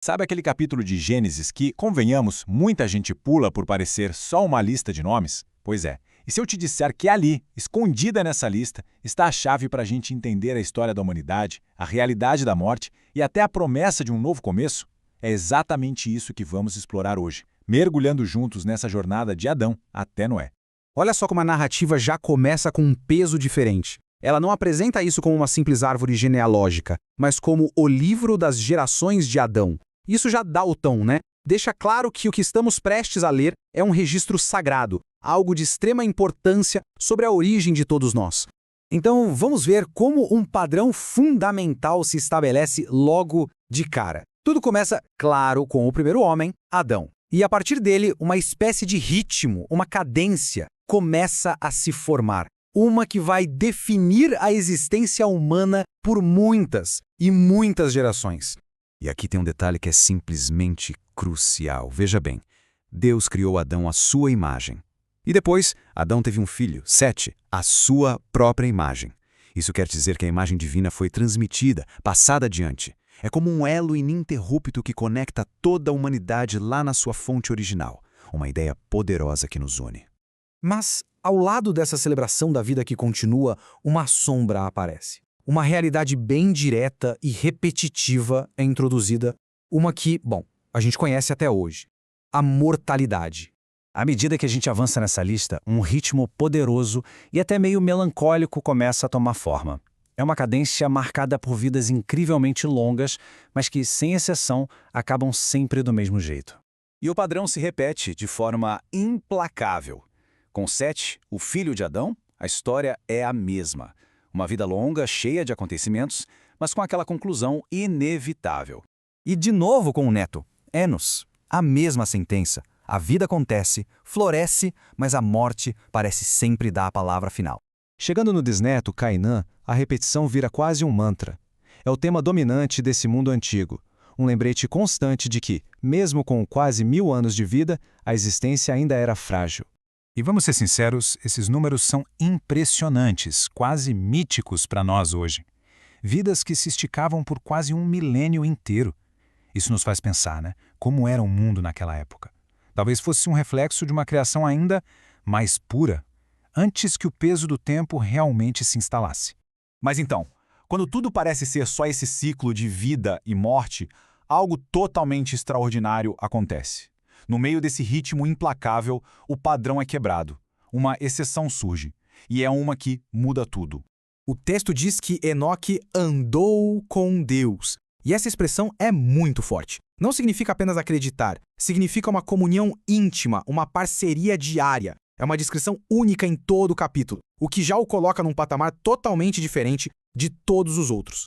Sabe aquele capítulo de Gênesis que, convenhamos, muita gente pula por parecer só uma lista de nomes? Pois é. E se eu te disser que ali, escondida nessa lista, está a chave para a gente entender a história da humanidade, a realidade da morte e até a promessa de um novo começo? É exatamente isso que vamos explorar hoje, mergulhando juntos nessa jornada de Adão até Noé. Olha só como a narrativa já começa com um peso diferente. Ela não apresenta isso como uma simples árvore genealógica, mas como o livro das gerações de Adão. Isso já dá o tom, né? Deixa claro que o que estamos prestes a ler é um registro sagrado, algo de extrema importância sobre a origem de todos nós. Então, vamos ver como um padrão fundamental se estabelece logo de cara. Tudo começa, claro, com o primeiro homem, Adão. E a partir dele, uma espécie de ritmo, uma cadência, começa a se formar. Uma que vai definir a existência humana por muitas e muitas gerações. E aqui tem um detalhe que é simplesmente crucial. Veja bem, Deus criou Adão à sua imagem. E depois, Adão teve um filho, Sete, à sua própria imagem. Isso quer dizer que a imagem divina foi transmitida, passada adiante. É como um elo ininterrupto que conecta toda a humanidade lá na sua fonte original. Uma ideia poderosa que nos une. Mas, ao lado dessa celebração da vida que continua, uma sombra aparece. Uma realidade bem direta e repetitiva é introduzida, uma que, bom, a gente conhece até hoje. A mortalidade. À medida que a gente avança nessa lista, um ritmo poderoso e até meio melancólico começa a tomar forma. É uma cadência marcada por vidas incrivelmente longas, mas que, sem exceção, acabam sempre do mesmo jeito. E o padrão se repete de forma implacável. Com Sete, o filho de Adão, a história é a mesma. Uma vida longa, cheia de acontecimentos, mas com aquela conclusão inevitável. E de novo com o neto, Enos, a mesma sentença. A vida acontece, floresce, mas a morte parece sempre dar a palavra final. Chegando no desneto, Cainã, a repetição vira quase um mantra. É o tema dominante desse mundo antigo. Um lembrete constante de que, mesmo com quase 1000 anos de vida, a existência ainda era frágil. E vamos ser sinceros, esses números são impressionantes, quase míticos para nós hoje. Vidas que se esticavam por quase um milênio inteiro. Isso nos faz pensar, né? Como era o mundo naquela época. Talvez fosse um reflexo de uma criação ainda mais pura, antes que o peso do tempo realmente se instalasse. Mas então, quando tudo parece ser só esse ciclo de vida e morte, algo totalmente extraordinário acontece. No meio desse ritmo implacável, o padrão é quebrado. Uma exceção surge, e é uma que muda tudo. O texto diz que Enoque andou com Deus. E essa expressão é muito forte. Não significa apenas acreditar, significa uma comunhão íntima, uma parceria diária. É uma descrição única em todo o capítulo, o que já o coloca num patamar totalmente diferente de todos os outros.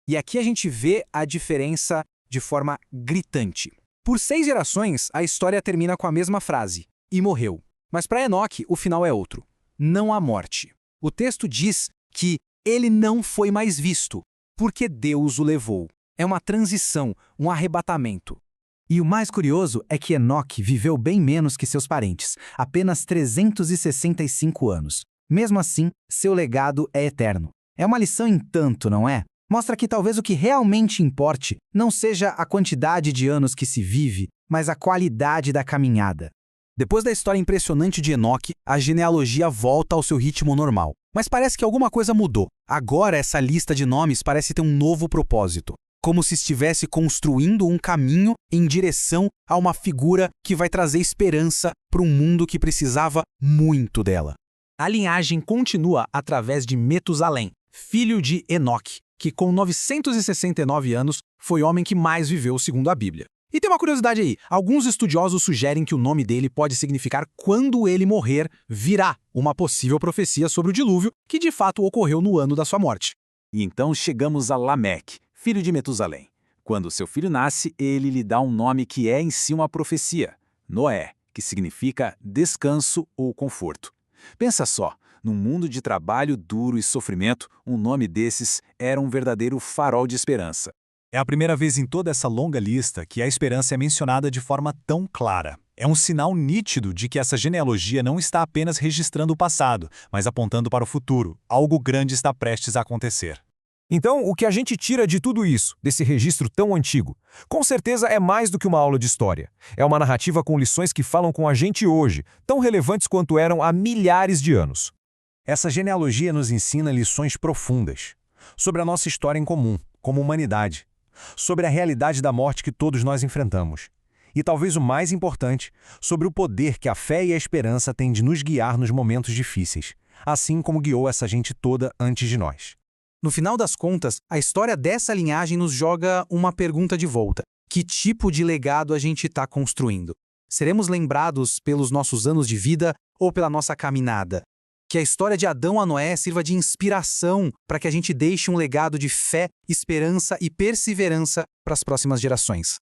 E aqui a gente vê a diferença de forma gritante. Por 6 gerações, a história termina com a mesma frase, e morreu. Mas para Enoque, o final é outro. Não há morte. O texto diz que ele não foi mais visto, porque Deus o levou. É uma transição, um arrebatamento. E o mais curioso é que Enoque viveu bem menos que seus parentes, apenas 365 anos. Mesmo assim, seu legado é eterno. É uma lição em tanto, não é? Mostra que talvez o que realmente importe não seja a quantidade de anos que se vive, mas a qualidade da caminhada. Depois da história impressionante de Enoque, a genealogia volta ao seu ritmo normal. Mas parece que alguma coisa mudou. Agora essa lista de nomes parece ter um novo propósito. Como se estivesse construindo um caminho em direção a uma figura que vai trazer esperança para um mundo que precisava muito dela. A linhagem continua através de Metusalém, filho de Enoque, que com 969 anos foi o homem que mais viveu segundo a Bíblia. E tem uma curiosidade aí, alguns estudiosos sugerem que o nome dele pode significar quando ele morrer, virá, uma possível profecia sobre o dilúvio que de fato ocorreu no ano da sua morte. E então chegamos a Lameque, filho de Metusalém. Quando seu filho nasce, ele lhe dá um nome que é em si uma profecia, Noé, que significa descanso ou conforto. Pensa só, num mundo de trabalho duro e sofrimento, um nome desses era um verdadeiro farol de esperança. É a primeira vez em toda essa longa lista que a esperança é mencionada de forma tão clara. É um sinal nítido de que essa genealogia não está apenas registrando o passado, mas apontando para o futuro. Algo grande está prestes a acontecer. Então, o que a gente tira de tudo isso, desse registro tão antigo? Com certeza é mais do que uma aula de história. É uma narrativa com lições que falam com a gente hoje, tão relevantes quanto eram há milhares de anos. Essa genealogia nos ensina lições profundas sobre a nossa história em comum, como humanidade, sobre a realidade da morte que todos nós enfrentamos. E talvez o mais importante, sobre o poder que a fé e a esperança têm de nos guiar nos momentos difíceis, assim como guiou essa gente toda antes de nós. No final das contas, a história dessa linhagem nos joga uma pergunta de volta. Que tipo de legado a gente está construindo? Seremos lembrados pelos nossos anos de vida ou pela nossa caminhada? Que a história de Adão a Noé sirva de inspiração para que a gente deixe um legado de fé, esperança e perseverança para as próximas gerações.